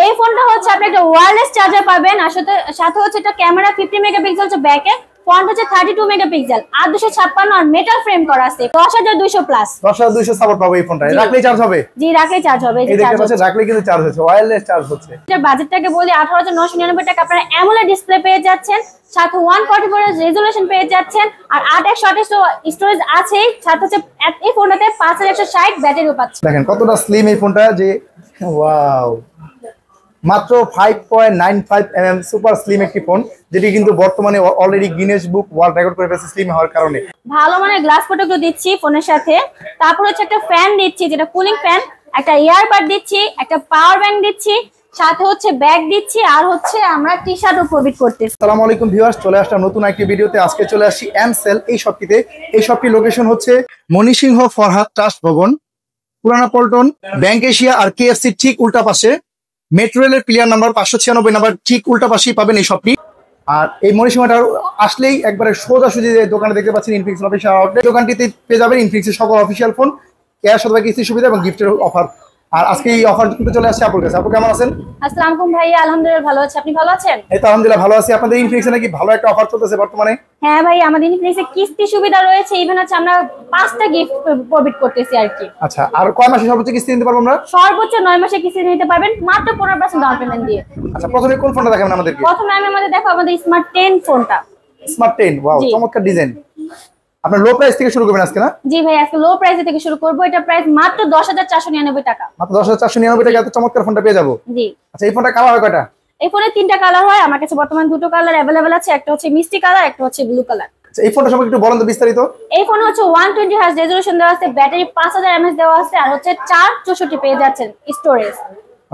এই ফোনটা হচ্ছে আপনি একটা ওয়্যারলেস চার্জার পাবেন, আর সাথে হচ্ছে একটা ক্যামেরা 50 মেগাপিক্সেল হচ্ছে ব্যাকে, ফ্রন্ট হচ্ছে 32 মেগাপিক্সেল, 856 আর মেটাল ফ্রেম করা আছে, 10200 প্লাস। 10200 সাপোর্ট পাবে এই ফোনটা। রাখলেই চার্জ হবে? জি, রাখলেই চার্জ হবে। এই দেখতে পাচ্ছেন, রাখলেই কিন্তু চার্জ হচ্ছে, ওয়্যারলেস চার্জ হচ্ছে। এটার বাজেটটাকে বলি 18999 টাকা আপনারা অ্যামোলেড ডিসপ্লে পেয়ে যাচ্ছেন, সাথে 144 এর রেজোলিউশন পেয়ে যাচ্ছেন, আর 8128 স্টোরেজ আছে, সাথে হচ্ছে এই ফোনটাতে 5160 ব্যাটারিও পাচ্ছেন। দেখেন কতটা স্লিম এই ফোনটা, যে ওয়াও, মাত্র 5.95 mm সুপার স্লিম একটি ফোন, যেটি কিন্তু বর্তমানে অলরেডি গিনেস বুক ওয়ার্ল্ড রেকর্ড করে ফেলেছে স্লিম হওয়ার কারণে। ভালো মানে গ্লাস প্রোটেক্টর দিচ্ছি ফোনের সাথে, তারপর হচ্ছে একটা ফ্যান দিচ্ছি যেটা কুলিং ফ্যান, একটা ইয়ারবাড দিচ্ছি, একটা পাওয়ার ব্যাংক দিচ্ছি, সাথে হচ্ছে ব্যাগ দিচ্ছি, আর হচ্ছে আমরা টি-শার্টও প্রোভাইড করতেছি। আসসালামু আলাইকুম ভিউয়ার্স, চলে আসলাম নতুন একটি ভিডিওতে। আজকে চলে আসছি এমসেল এই শপটিতে। এই শপটির লোকেশন হচ্ছে মণিসিংহ ফরহাদ ট্রাস্ট ভবন, পুরানা পল্টন, ব্যাংক এশিয়া আর কেএফসি ঠিক উল্টা পাশে, মেট্রো রেলের প্লেয়ার নাম্বার 596 নাম্বার ঠিক উল্টা পাশেই পাবেন এই শপটি। আর এই মণিসিংহটা আসলেই একবারে সোজাসুজি যে দোকানে দেখতে পাচ্ছেন ইনফিনিক্স অফিসিয়াল আউটলেট, দোকানটিতে পেয়ে যাবেন ইনফিনিক্সের সকল অফিসিয়াল ফোন, ক্যাশ অথবা কিস্তির সুবিধা এবং গিফটের অফার। আর আজকে এই অফার কিন্তু চলে আসছে আপুর কাছে। আপু কেমন আছেন? আসসালামু আলাইকুম ভাইয়া, আলহামদুলিল্লাহ ভালো আছি, আপনি ভালো আছেন? এই তো আলহামদুলিল্লাহ ভালো আছি। আপনাদের ইনফিনিক্সে নাকি ভালো একটা অফার চলতেছে বর্তমানে? হ্যাঁ ভাই, আমাদের ইনফিনিক্সে কিস্তি সুবিধা রয়েছে, ইভেন হচ্ছে আমরা 5টা গিফট প্রোভাইড করতেছি আর কি। আচ্ছা, আর কয় মাসে সর্বোচ্চ কিস্তি নিতে পারবো আমরা? সর্বোচ্চ 9 মাসে কিস্তি নিতে পারবেন মাত্র 15% ডাউন পেমেন্ট দিয়ে। আচ্ছা, প্রথমে কোন ফোনটা দেখাবেন আমাদেরকে? প্রথমে আমি আমাদের দেখো আমাদের স্মার্ট 10 ফোনটা। স্মার্ট 10, ওয়াও, চমৎকার ডিজাইন। আপনার লো প্রাইস থেকে শুরু করবেন আজকে না? জি ভাই, আজকে লো প্রাইস থেকে শুরু করব। এটা প্রাইস মাত্র 10499 টাকা। মাত্র 10499 টাকা এত চমৎকার ফোনটা পেয়ে যাবো। জি। আচ্ছা, এই ফোনটা কালার হয় কয়টা? এই ফোনে 3টা কালার হয়, আমার কাছে বর্তমানে 2টো কালার अवेलेबल আছে, একটা হচ্ছে মিষ্টি কালার, একটা হচ্ছে ব্লু কালার। আচ্ছা, এই ফোনটা সম্পর্কে একটু বলেন তো বিস্তারিত। এই ফোনে হচ্ছে 120 হার্জ রেজোলিউশন দেওয়া আছে, ব্যাটারি 5000 mAh দেওয়া আছে, আর হচ্ছে 464 পেয়ে যাচ্ছেন স্টোরেজ।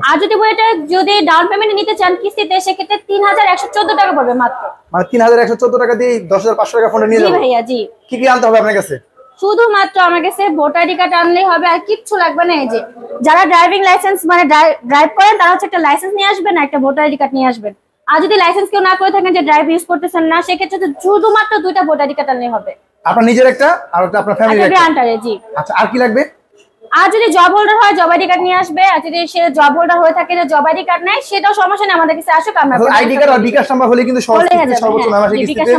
আর যদি এটা যদি ডাউন পেমেন্ট নিতে চান কিস্তিতে, সেক্ষেত্রে 3114 টাকা পড়বে মাত্র। মানে 3114 টাকা দিয়ে 10500 টাকা ফোনটা নিয়ে যাবো? জি ভাইয়া, জি। কি কি আনতে হবে আপনার কাছে? শুধুমাত্র আমার কাছে ভোটার আইডি কার্ড আনলেই হবে, আর কিচ্ছু লাগবে না। এই যে যারা ড্রাইভিং লাইসেন্স মানে ড্রাইভ করেন, তারা হচ্ছে একটা লাইসেন্স নিয়ে আসবেন, একটা ভোটার আইডি কার্ড নিয়ে আসবেন। আর যদি লাইসেন্স কেউ না করে থাকেন, যে ড্রাইভ ইউজ করতেছেন না, সেক্ষেত্রে শুধুমাত্র 2টা ভোটার আইডি কার্ড আনলেই হবে। আপনার নিজের একটা আর একটা আপনার ফ্যামিলির একটা? গ্রান্টারে, জি। আচ্ছা, আর কি লাগবে? আর যদি জব হোল্ডার হয়, জব আইডি কার্ড নিয়ে আসবে। আর যদি সে জব হোল্ডার হয়ে থাকে যে জব আইডি কার্ড নাই, সেটাও সমস্যা নেই, আমাদের কাছে আসুক, আমরা আইডি কার্ড আর বিকাশ নাম্বার হলে কিন্তু সর্বোচ্চ 9 মাসে কিস্তিতে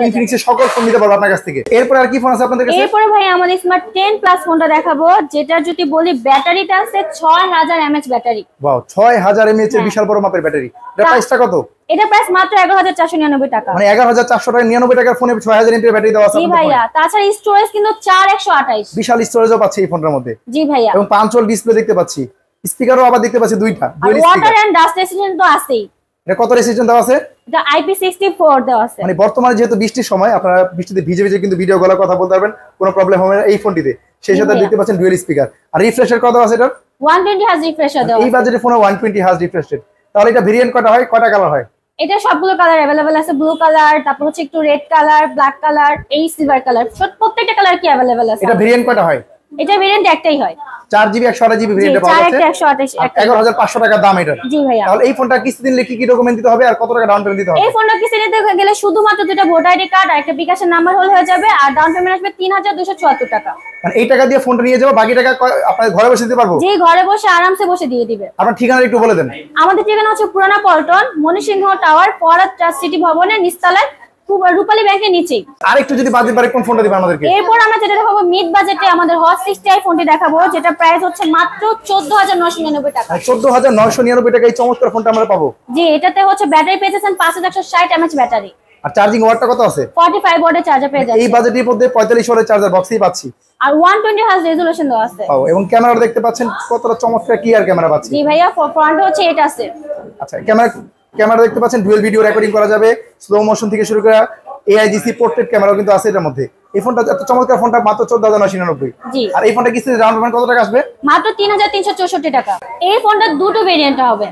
ইনফিনিক্সের সকল ফোন নিতে পারবো আপনার কাছ থেকে। এরপর আর কি ফোন আছে আপনাদের কাছে? এরপরে ভাই আমাদের স্মার্ট 10 প্লাস ফোনটা দেখাবো, যেটা যদি বলি ব্যাটারিটা আছে 6000 mAh ব্যাটারি। ওয়াও, 6000 mAh এর বিশাল বড় মাপের ব্যাটারি। এটা প্রাইসটা কত? এটা প্রাইস মাত্র 11499 টাকা। মানে 11499 টাকার ফোনে 6000 mAh ব্যাটারি দেওয়া আছে। জি ভাইয়া, তাছাড়া স্টোরেজ কিন্তু 4128, বিশাল স্টোরেজও পাচ্ছি এই ফোনটার মধ্যে। জি ভাইয়া। এবং পাঁচল ডিসপ্লে দেখতে পাচ্ছি, স্পিকারও আবার দেখতে পাচ্ছি দুইটা, dual speaker. Water and dust resistant তো আছেই। এটা কত রেসিস্ট্যান্ট দেওয়া আছে? এটা IP64 দেওয়া আছে। মানে বর্তমানে যেহেতু বৃষ্টির সময়, আপনারা বৃষ্টিতে ভিজে ভিজে কিন্তু ভিডিও কলে কথা বলতে পারবেন, কোনো প্রবলেম হবে না এই ফোনটিতে। সেই সাথে দেখতে পাচ্ছেন ডুয়াল স্পিকার। আর রিফ্রেশের কত আছে এটা? 120 হার্জ রিফ্রেশার দেওয়া আছে। এই বাজেটে ফোনে 120 হার্জ রিফ্রেশ রেট। তাহলে এটা ভেরিয়েন্ট কয়টা হয়, কয়টা কালার হয়? এটা সবগুলো কালার अवेलेबल আছে, ব্লু কালার, তারপর হচ্ছে একটু রেড কালার, ব্ল্যাক কালার, এই সিলভার কালার, প্রত্যেকটা কালার কি अवेलेबल আছে। এটা ভেরিয়েন্ট কয়টা হয়? এটা ভেরিয়েন্ট একটাই হয়, 4GB 128GB ভেরিয়েন্টে পাওয়া যাচ্ছে। 128 11500 টাকা দাম এটা। জি ভাইয়া। তাহলে এই ফোনটা কিস্তি দিলে কি কি ডকুমেন্ট দিতে হবে আর কত টাকা ডাউন পেমেন্ট দিতে হবে? এই ফোনটা কিস্তি নিতে গেলে শুধুমাত্র 2টা ভোটার আইডি কার্ড আর একটা বিকাশের নাম্বার হলে হয়ে যাবে, আর ডাউন পেমেন্ট আসবে 3274 টাকা। মানে এই টাকা দিয়ে ফোনটা নিয়ে যাবো, বাকি টাকা আপনার ঘরে বসে দিতে পারবো? জি, ঘরে বসে আরামসে বসে দিয়ে দিবে। আপনার ঠিকানা একটু বলে দেন। আমাদের ঠিকানা হচ্ছে Purana Paltan, Monisingh tower, Farhad trust city ভবনের নিচতলায়, রূপালী ব্যাংকের নিচেই। আরেকটু যদি বাজেট বাড়ে কোন ফোনটা দিবেন আমাদেরকে? এরপর আমরা যেটা দেখাবো মিড বাজেটে আমাদের হট 60i ফোনটি দেখাবো, যেটা প্রাইস হচ্ছে মাত্র 14999 টাকা। 14999 টাকা এই চমৎকার ফোনটা আমরা পাবো। জি, এটাতে হচ্ছে ব্যাটারি পেয়েছেন 5160 mAh ব্যাটারি। আর চার্জিং ওয়াটটা কত আছে? 45 ওয়াটের চার্জার পেয়ে যাচ্ছে। এই বাজেটের মধ্যে 45 ওয়াটের চার্জার বক্সই পাচ্ছি। আর 120 হার্জ রেজোলিউশন দেওয়া আছে। এবং ক্যামেরা দেখতে পাচ্ছেন কতটা চমৎকার ক্লিয়ার ক্যামেরা পাচ্ছি। জি ভাইয়া, ফ্রন্টে হচ্ছে এটা আছে। আচ্ছা, ক্যামেরা দেখতে পাচ্ছেন, ডুয়াল ভিডিও রেকর্ডিং করা যাবে, স্লো মোশন থেকে শুরু করে AIGC পোর্ট্রেট ক্যামেরাও কিন্তু আছে এর মধ্যে। এই ফোনটা এত চমৎকার ফোনটা মাত্র 14999। জি। আর এই ফোনটা কিস্তিতে ডাউন পেমেন্ট কত টাকা আসবে? মাত্র 3364 টাকা। এই ফোনটা দুটো ভেরিয়েন্ট হবে।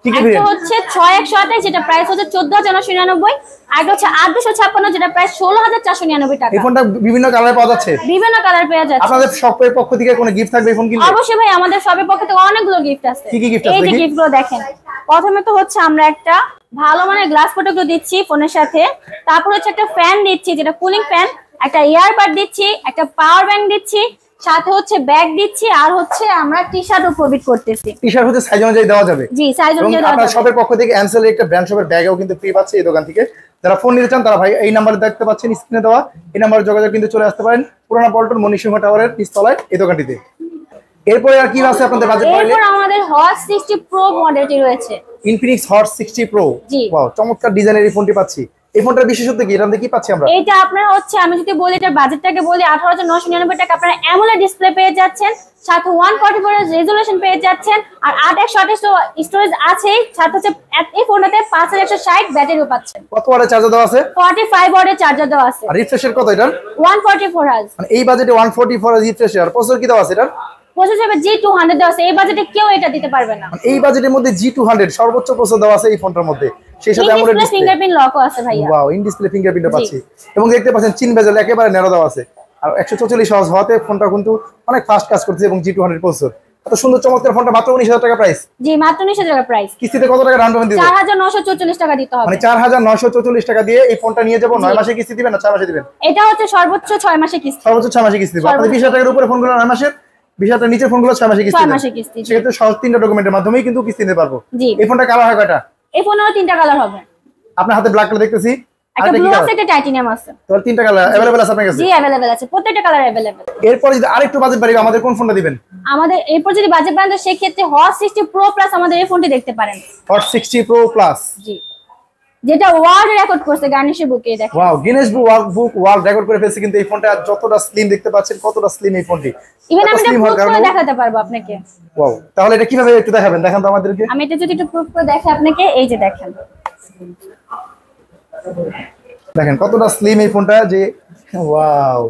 কি কি একটা ভেরিয়েন্ট? হচ্ছে 6128, যেটা প্রাইস হচ্ছে 14999, আর একটা হচ্ছে 8256, যেটা প্রাইস 16499 টাকা। এই ফোনটা বিভিন্ন কালারে পাওয়া যাচ্ছে? বিভিন্ন কালার পেয়ে যাচ্ছে। আপনাদের শপের পক্ষ থেকে কোনো গিফট থাকবে এই ফোন কিনলে? অবশ্যই ভাই, আমাদের শপের পক্ষ থেকে অনেকগুলো গিফট আছে। কি কি গিফট আছে? এই যে গিফটগুলো দেখেন, প্রথমে তো হচ্ছে আমরা একটা ভালো মানের গ্লাস প্রোটেক্টর দিচ্ছি ফোনের সাথে, তারপর হচ্ছে একটা ফ্যান দিচ্ছি যেটা কুলিং ফ্যান, একটা ইয়ারবাড দিচ্ছি, একটা পাওয়ার ব্যাংক দিচ্ছি, সাথে হচ্ছে ব্যাগ দিচ্ছি আর হচ্ছে আমরা টি-শার্টও প্রোভাইড করতেছি। টি-শার্ট হচ্ছে সাইজ অনুযায়ী দেওয়া যাবে। জি, সাইজ অনুযায়ী দেওয়া আপনার যাবে। শপের পক্ষ থেকে এমসেল একটা ব্র্যান্ড শপের ব্যাগও কিন্তু ফ্রি পাচ্ছে এই দোকান থেকে। যারা ফোন নিতে চান তারা ভাই এই নাম্বারে দেখতে পাচ্ছেন স্ক্রিনে দেওয়া, এই নাম্বারে যোগাযোগ কিন্তু চলে আসতে পারেন পুরানা পল্টন মণিসিংহ টাওয়ারের নিচতলায় এই দোকানটিতে। এরপরে আর কি আছে আপনাদের বাজেট বাড়লে? এরপর আমাদের হট 60 প্রো মডেলটি রয়েছে। Infinix Hot 60 Pro. জি। ওয়াও, চমৎকার ডিজাইনের এই ফোনটি পাচ্ছি। এই ফোনটার বিশেষত্ব কি? এটাতে কি পাচ্ছি আমরা? এটা আপনার হচ্ছে আমি যদি বলি এটা বাজেটটাকে বলি 18,999 টাকা আপনারা অ্যামোলেড ডিসপ্লে পেয়ে যাচ্ছেন, সাথে 144 এর রেজোলিউশন পেয়ে যাচ্ছেন আর 8/128 স্টোরেজ আছেই, সাথে হচ্ছে এই ফোনটাতে 5160 ব্যাটারিও পাচ্ছেন। কত ওয়াটের চার্জার দেওয়া আছে? 45 ওয়াটের চার্জার দেওয়া আছে। আর রিফ্রেশ রেট কত এটার? 144 হার্জ। মানে এই বাজেটে 144 হার্জ রিফ্রেশ রেট। আর প্রসেসর কি দেওয়া আছে এটার? প্রসেসর G200 দেওয়া আছে। এই বাজেটে কেউ এটা দিতে পারবে না। এই বাজেটের মধ্যে G200 সর্বোচ্চ প্রসেসর দেওয়া আছে এই ফোনটার মধ্যে। সেই সাথে AMOLED ডিসপ্লে, ফিঙ্গারপ্রিন্ট লকও আছে ভাইয়া। ওয়াও, ইন ডিসপ্লে ফিঙ্গারপ্রিন্টও পাচ্ছি। এবং দেখতে পাচ্ছেন চিন বেজেল একেবারে ন্যারো দেওয়া আছে। আর 144 হার্জ হওয়াতে ফোনটা কিন্তু অনেক ফাস্ট কাজ করছে এবং G200 প্রসেসর। এত সুন্দর চমৎকার ফোনটা মাত্র 19,000 টাকা প্রাইস। জি, মাত্র 19,000 টাকা প্রাইস। কিস্তিতে কত টাকা ডাউন পেমেন্ট দিবেন? 4,944 টাকা দিতে হবে। মানে 4,944 টাকা দিয়ে এই ফোনটা নিয়ে যাব। 9 মাসে কিস্তি দিবেন না 4 মাসে দিবেন? এটা হচ্ছে সর্বোচ্চ 6 মাসে কিস্তি। সর্বোচ্চ 6 মাসে কিস্তি দিবেন। আপনাদের 20,000 টাকার উপরে ফোনগুলো 9 মাসের, 20,000 টাকার নিচের ফোনগুলো 6 মাসে কিস্তি 6 দিবেন। মাসে কিস্তি। সেক্ষেত্রে সহজ 3টা ডকুমেন্টের মাধ্যমেই কিন্তু কিস্তি নিতে পারবো। জি। এই ফোনটা কালার হয় কয়টা? এই ফোনেরও 3টা কালার হবে। আপনার হাতে ব্ল্যাক কালার দেখতেছি, একটা ব্লু আছে, একটা টাইটানিয়াম আছে। তাহলে 3টা কালার अवेलेबल আছে আপনার কাছে? জি, अवेलेबल আছে, প্রত্যেকটা কালার अवेलेबल। এরপর যদি আরেকটু বাজেট বাড়িবে আমাদের কোন ফোনটা দিবেন? আমাদের এরপর যদি বাজেট বাড়ে সেই ক্ষেত্রে হট 60 প্রো প্লাস আমাদের এই ফোনটি দেখতে পারেন। Hot 60 pro plus. জি, যেটা ওয়ার্ল্ড রেকর্ড করছে গার্নিশের বুকে। দেখেন, ওয়াও, গিনেস বুক ওয়ার্ল্ড রেকর্ড করে ফেলছে কিন্তু এই ফোনটা। যতটা স্লিম দেখতে পাচ্ছেন, কতটা স্লিম এই ফোনটি। ইভেন আমি এটা প্রুফ করে দেখাতে পারবো আপনাকে। ওয়াও, তাহলে এটা কিভাবে একটু দেখাবেন? দেখান তো আমাদেরকে। আমি এটা যদি একটু প্রুফ করে দেখাই আপনাকে, এই যে দেখেন, দেখেন কতটা স্লিম এই ফোনটা। যে ওয়াও,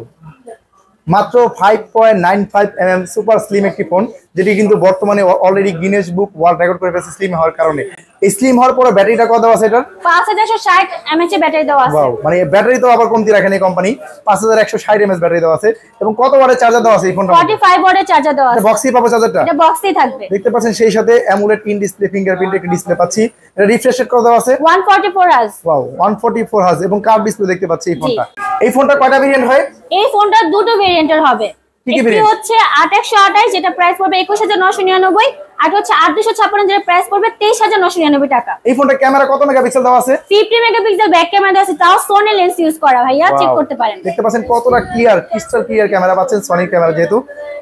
মাত্র 5.95 mm সুপার স্লিম একটি ফোন, যেটি কিন্তু বর্তমানে অলরেডি গিনেস বুক ওয়ার্ল্ড রেকর্ড করে ফেলছে স্লিম হওয়ার কারণে। এই স্লিম হওয়ার পরে ব্যাটারিটা কত দেওয়া আছে এটার? 5160 mAh এর ব্যাটারি দেওয়া আছে। ওয়াও, মানে ব্যাটারি তো আবার কমতি রাখেন এই কোম্পানি। 5160 mAh ব্যাটারি দেওয়া আছে। এবং কত ওয়াটের চার্জার দেওয়া আছে এই ফোনটা? 45 ওয়াটের চার্জার দেওয়া আছে। বক্সই পাবো চার্জারটা? এটা বক্সেই থাকবে। দেখতে পাচ্ছেন সেই সাথে AMOLED ইন ডিসপ্লে ফিঙ্গারপ্রিন্ট একটা ডিসপ্লে পাচ্ছি। এটা রিফ্রেশ রেট কত দেওয়া আছে? 144 হার্জ। ওয়াও, 144 হার্জ এবং কার্ভ ডিসপ্লে দেখতে পাচ্ছি এই ফোনটা। এই ফোনটা কয়টা ভেরিয়েন্ট হয়? এই ফোনটা দুটো ভেরিয়েন্টের হবে। একটি হচ্ছে 8/128 যেটা প্রাইস পড়বে 21,999, আর হচ্ছে 8/256 যেটা প্রাইস পড়বে 23,999 টাকা। এই ফোনটা ক্যামেরা কত মেগাপিক্সেল দেওয়া আছে? 50 মেগাপিক্সেল ব্যাক ক্যামেরা দেওয়া আছে, তাও সোনি লেন্স ইউজ করা ভাইয়া, চেক করতে পারেন। দেখতে পাচ্ছেন কতটা ক্লিয়ার, ক্রিস্টাল ক্লিয়ার ক্যামেরা পাচ্ছেন সোনির ক্যামেরা যেহেতু।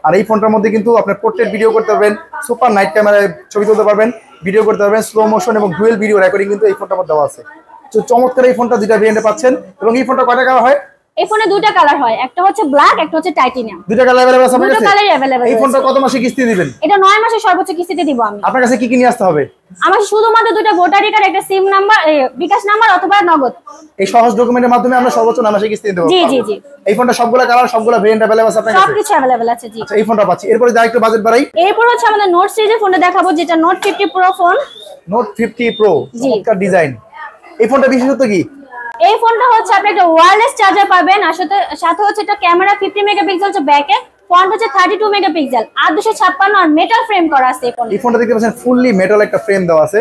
আর এই ফোনটার মধ্যে কিন্তু আপনি পোর্ট্রেট ভিডিও করতে পারবেন, সুপার নাইট ক্যামেরায় ছবি তুলতে পারবেন, ভিডিও করতে পারবেন, স্লো মোশন এবং ডুয়েল ভিডিও রেকর্ডিং কিন্তু এই ফোনটার মধ্যে দেওয়া আছে। তো চমৎকার এই ফোনটা দুইটা ভেরিয়েন্টে পাচ্ছেন। এবং এই ফোনটা কয় টাকা হয়? এই ফোনে দুটো কালার হয়, একটা হচ্ছে ব্ল্যাক, একটা হচ্ছে টাইটানিয়াম। দুইটা কালার अवेलेबल আছে আপনার দুটো কাছে? কালারই अवेलेबल। এই ফোনটা কত মাসে কিস্তি দিবেন? এটা 9 মাসের সর্বোচ্চ কিস্তিতে দিব আমি। আপনার কাছে কি কি নিয়ে আসতে হবে? আমার শুধুমাত্র দুটো ভোটার কার্ড, একটা সিম নাম্বার, বিকাশ নাম্বার অথবা নগদ। এই সহজ ডকুমেন্টের মাধ্যমে আমরা সর্বোচ্চ 9 মাসে কিস্তি দিতে পারবো। জি জি জি। এই ফোনটা সবগুলা কালার, সবগুলা ভেরিয়েন্ট अवेलेबल আছে আপনার কাছে? সবকিছু अवेलेबल আছে। জি। আচ্ছা, এই ফোনটা পাচ্ছি। এরপরে যা একটু বাজেট বাড়াই। এরপর হচ্ছে আমাদের নোট সিরিজের ফোনটা দেখাবো, যেটা note 50 pro phone. Note 50 pro, চমৎকার ডিজাইন। এই ফোনটা বিশেষত্ব কি? এই ফোনটা হচ্ছে আপনি একটা ওয়্যারলেস চার্জার পাবেন, আর সাথে হচ্ছে একটা ক্যামেরা 50 মেগাপিক্সেল হচ্ছে ব্যাকে, ফ্রন্ট হচ্ছে 32 মেগাপিক্সেল, 8/256 আর মেটাল ফ্রেম করা আছে এই ফোনে। এই ফোনটা দেখতে পাচ্ছেন ফুললি মেটাল একটা ফ্রেম দেওয়া আছে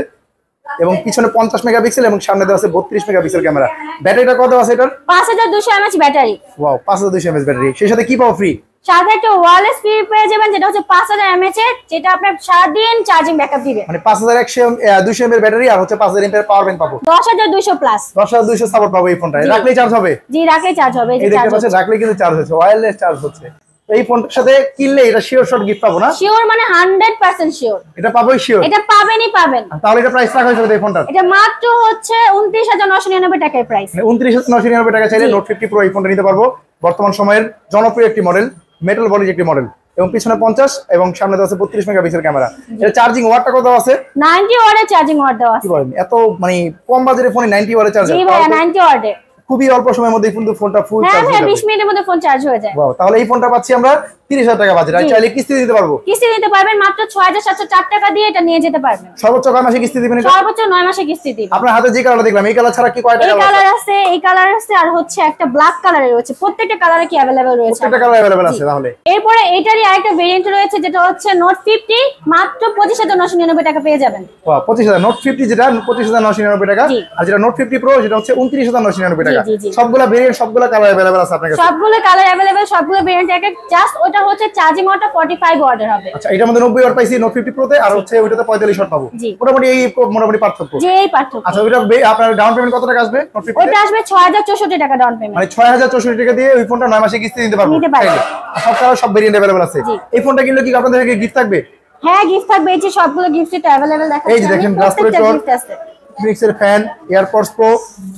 এবং পিছনে 50 মেগাপিক্সেল এবং সামনে দেওয়া আছে 32 মেগাপিক্সেল ক্যামেরা। ব্যাটারিটা কত আছে এটার? 5200 mAh battery. Wow, 5200 mAh battery. সেই সাথে কি পাবো ফ্রি? সাথে একটা ওয়্যারলেস ফ্রি পেয়ে যাবেন, যেটা হচ্ছে 5000 mAh এর, যেটা আপনার সারাদিন চার্জিং ব্যাকআপ দিবে। মানে 5100 mAh ব্যাটারি আর হচ্ছে 5000 mAh পাওয়ার ব্যাংক পাবো। 10200 প্লাস। 10200 সাপোর্ট পাবো এই ফোনটা। রাখলেই চার্জ হবে? জি, রাখলেই চার্জ হবে। এই দেখতে পাচ্ছেন রাখলেই কিন্তু চার্জ হচ্ছে, ওয়্যারলেস চার্জ হচ্ছে। এই ফোনটার সাথে কিনলে এটা শিওর শট গিফট পাবো না? শিওর মানে 100% শিওর। এটা পাবোই শিওর? এটা পাবেনই পাবেন। তাহলে এটা প্রাইস রাখা হয়েছে এই ফোনটার? এটা মাত্র হচ্ছে 29,999 টাকার প্রাইস। মানে 29,999 টাকা চাইলে নোট 50 প্রো এই ফোনটা নিতে পারবো। বর্তমান সময়ের জনপ্রিয় একটি মডেল, মেটাল বডির একটি মডেল এবং পিছনে 50 এবং সামনে দেওয়া আছে 32 মেগাপিক্সেল ক্যামেরা। এটা চার্জিং ওয়াটটা কত আছে? 90 ওয়াটের চার্জিং ওয়াট দেওয়া আছে। কি বলেন, এত মানে কম বাজেটের ফোনে 90 ওয়াটের চার্জার? জি ভাই, 90 ওয়াটে খুবই অল্প সময়ের মধ্যে কিন্তু ফোনটা ফুল হ্যাঁ চার্জ হয়ে হ্যাঁ, যাবে। 20 মিনিটের মধ্যে ফোন চার্জ হয়ে যায়। ওয়াও, তাহলে এই ফোনটা পাচ্ছি আমরা 30,000 টাকা বাজেট। আর চাইলে কিস্তি দিতে পারবো? কিস্তি নিতে পারবেন মাত্র 6704 টাকা দিয়ে, এটা নিয়ে যেতে পারবেন। সর্বোচ্চ কয় মাসে কিস্তি দিবেন এটা? সর্বোচ্চ 9 মাসে কিস্তি দিবেন। আপনার হাতে যে কালারটা দেখলাম, এই কালার ছাড়া কি কয়টা এই কালার কালার আছে? আছে, এই কালার আছে, আর হচ্ছে একটা ব্ল্যাক কালারে রয়েছে। প্রত্যেকটা কালারে কি अवेलेबल রয়েছে? প্রত্যেকটা কালার अवेलेबल আছে। তাহলে এরপরে এটারই আরেকটা ভেরিয়েন্ট রয়েছে, যেটা হচ্ছে নোট 50, মাত্র 25,999 টাকা পেয়ে যাবেন। ওয়াও, 25,000। নোট 50 যেটা 25,999 টাকা, আর যেটা নোট 50 প্রো সেটা হচ্ছে 29,999 টাকা। জি জি সবগুলা ভেরিয়েন্ট সবগুলা কালার अवेलेबल আছে আপনার কাছে সবগুলো কালার अवेलेबल সবগুলো ভেরিয়েন্ট এক এক জাস্ট ওটা হচ্ছে চার্জিং ওয়াটটা 45 ওয়াটের হবে আচ্ছা এটার মধ্যে 90 ওয়াট পাইছি নোট 50 প্রোতে আর হচ্ছে ওইটাতে 45 ওয়াট পাবো মোটামুটি এই মোটামুটি পার্থক্য যে এই পার্থক্য আচ্ছা ওইটা আপনার ডাউন পেমেন্ট কত টাকা আসবে নোট 50 ওটা আসবে 6064 টাকা ডাউন পেমেন্ট মানে 6064 টাকা দিয়ে ওই ফোনটা 9 মাসে কিস্তি দিতে পারবো নিতে পারবেন সব কালার সব ভেরিয়েন্ট अवेलेबल আছে এই ফোনটা কিনলে কি আপনাদের থেকে গিফট থাকবে হ্যাঁ গিফট থাকবে এই যে সবগুলো গিফট এটা अवेलेबल দেখাচ্ছি এই যে দেখেন গ্লাস প্রোটেক্টর গিফট আছে ফিনিক্সের ফ্যান এয়ারপডস প্রো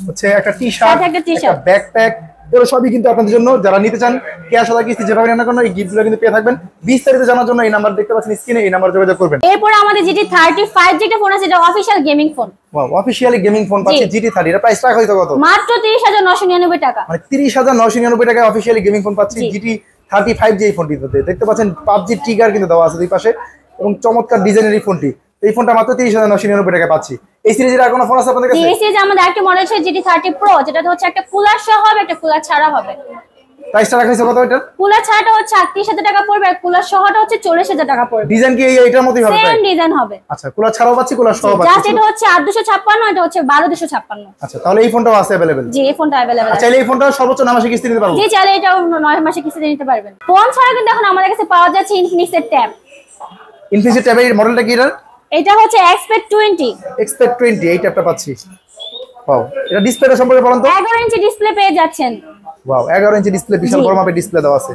হচ্ছে একটা টি-শার্ট একটা টি-শার্ট ব্যাকপ্যাক এগুলো সবই কিন্তু আপনাদের জন্য যারা নিতে চান ক্যাশ অথবা কিস্তি যেভাবে নেন না কেন এই গিফটগুলো কিন্তু পেয়ে থাকবেন বিস্তারিত জানার জন্য এই নাম্বার দেখতে পাচ্ছেন স্ক্রিনে এই নাম্বার যোগাযোগ করবেন এরপর আমাদের GT 35 যেটা ফোন আছে এটা official gaming phone wow officially gaming phone পাচ্ছি GT 30 এর প্রাইস টাকা হইতো কত মাত্র 30999 টাকা মানে 30999 টাকায় অফিশিয়ালি গেমিং ফোন পাচ্ছি GT 35 যে এই ফোনটি দেখতে পাচ্ছেন PUBG ট্রিগার কিন্তু দেওয়া আছে দুই পাশে এবং চমৎকার ডিজাইনের এই ফোনটি এই ফোনটা মাত্র 30999 টাকায় পাচ্ছি এই সিরিজের আর কোনো ফোন আছে আপনাদের কাছে এই সিরিজে আমাদের একটা মডেল আছে GT 30 Pro যেটা হচ্ছে একটা কুলার সহ হবে একটা কুলার ছাড়া হবে প্রাইসটা রাখা হয়েছে কত এটা কুলার ছাড়াটা হচ্ছে 38000 টাকা পড়বে আর কুলার সহটা হচ্ছে 40000 টাকা পড়বে ডিজাইন কি এইটার মতই হবে সেম ডিজাইন হবে আচ্ছা কুলার ছাড়াও পাচ্ছি কুলার সহ পাচ্ছি জাস্ট এটা হচ্ছে 8256 এটা হচ্ছে 12256 আচ্ছা তাহলে এই ফোনটাও আছে अवेलेबल জি এই ফোনটা अवेलेबल আছে চাইলে এই ফোনটা সর্বোচ্চ 9 মাসে কিস্তি নিতে পারবো জি চাইলে এটাও 9 মাসে কিস্তিতে নিতে পারবেন ফোন ছাড়া কিন্তু এখন আমাদের কাছে পাওয়া যাচ্ছে ইনফিনিক্স এর ট্যাব ইনফিনিক্স ট্যাবের মডেলটা কি এর এটা হচ্ছে Xpect 20 Xpect 20 এই ট্যাবটা পাচ্ছি ওয়াও এটা ডিসপ্লেটা সম্পর্কে বলুন তো 11 ইঞ্চি ডিসপ্লে পেয়ে যাচ্ছেন ওয়াও 11 ইঞ্চি ডিসপ্লে বিশাল বড় মাপের ডিসপ্লে দেওয়া আছে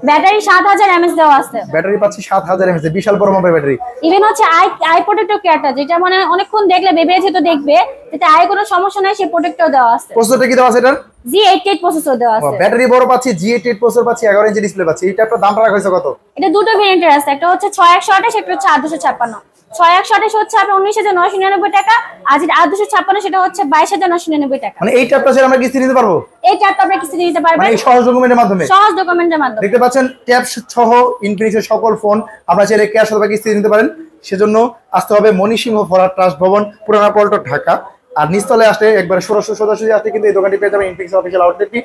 ব্যাটারি 7000 mAh দেওয়া আছে ব্যাটারি পাচ্ছি 7000 mAh বিশাল বড় মাপের ব্যাটারি ইভেন হচ্ছে আই প্রোটেক্টর কেয়ারটা যেটা মানে অনেকক্ষণ দেখলে বেবিয়েছে তো দেখবে যাতে আই কোনো সমস্যা নাই সেই প্রোটেক্টর দেওয়া আছে প্রসেসরটা কি দেওয়া আছে এটার G88 প্রসেসর দেওয়া আছে ব্যাটারি বড় পাচ্ছি G88 প্রসেসর পাচ্ছি 11 ইঞ্চি ডিসপ্লে পাচ্ছি এই ট্যাবটার দামটা রাখা হয়েছে কত এটা দুটো ভেরিয়েন্টের আছে একটা হচ্ছে 6128 একটা হচ্ছে 8256 6128 হচ্ছে আপনার 19999 টাকা আর যেটা 8256 সেটা হচ্ছে 22999 টাকা মানে এই ট্যাবটা ছেড়ে আমরা কিস্তি নিতে পারবো এই ট্যাবটা আপনি কিস্তি নিতে পারবেন মানে এই সহজ ডকুমেন্টের মাধ্যমে সহজ ডকুমেন্টের মাধ্যমে দেখতে পাচ্ছেন ট্যাব সহ ইনফিনিক্সের সকল ফোন আপনারা চাইলে ক্যাশ অথবা কিস্তি নিতে পারেন সেজন্য আসতে হবে মণিসিংহ ফরহাদ ট্রাস্ট ভবন পুরানা পল্টন ঢাকা আর নিচতলে আসলে একবার সোজাসুজি আসলে কিন্তু এই দোকানটি পেয়ে যাবেন ইনফিনিক্স অফিশিয়াল আউটলেটটি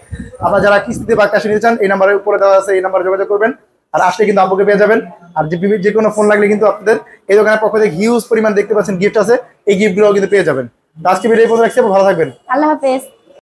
আপনারা যারা কিস্তিতে বা ক্যাশে নিতে চান এই নাম্বারের উপরে দেওয়া আছে এই নাম্বারে যোগাযোগ করবেন আর আসলে কিন্তু আপুকে পেয়ে যাবেন আর যে কোনো ফোন লাগলে কিন্তু আপনাদের এই দোকানের পক্ষ থেকে হিউজ পরিমাণ দেখতে পাচ্ছেন গিফট আছে এই গিফটগুলো কিন্তু পেয়ে যাবেন আজকে ভিডিও এই পর্যন্ত রাখছি ভালো থাকবেন আল্লাহ হাফেজ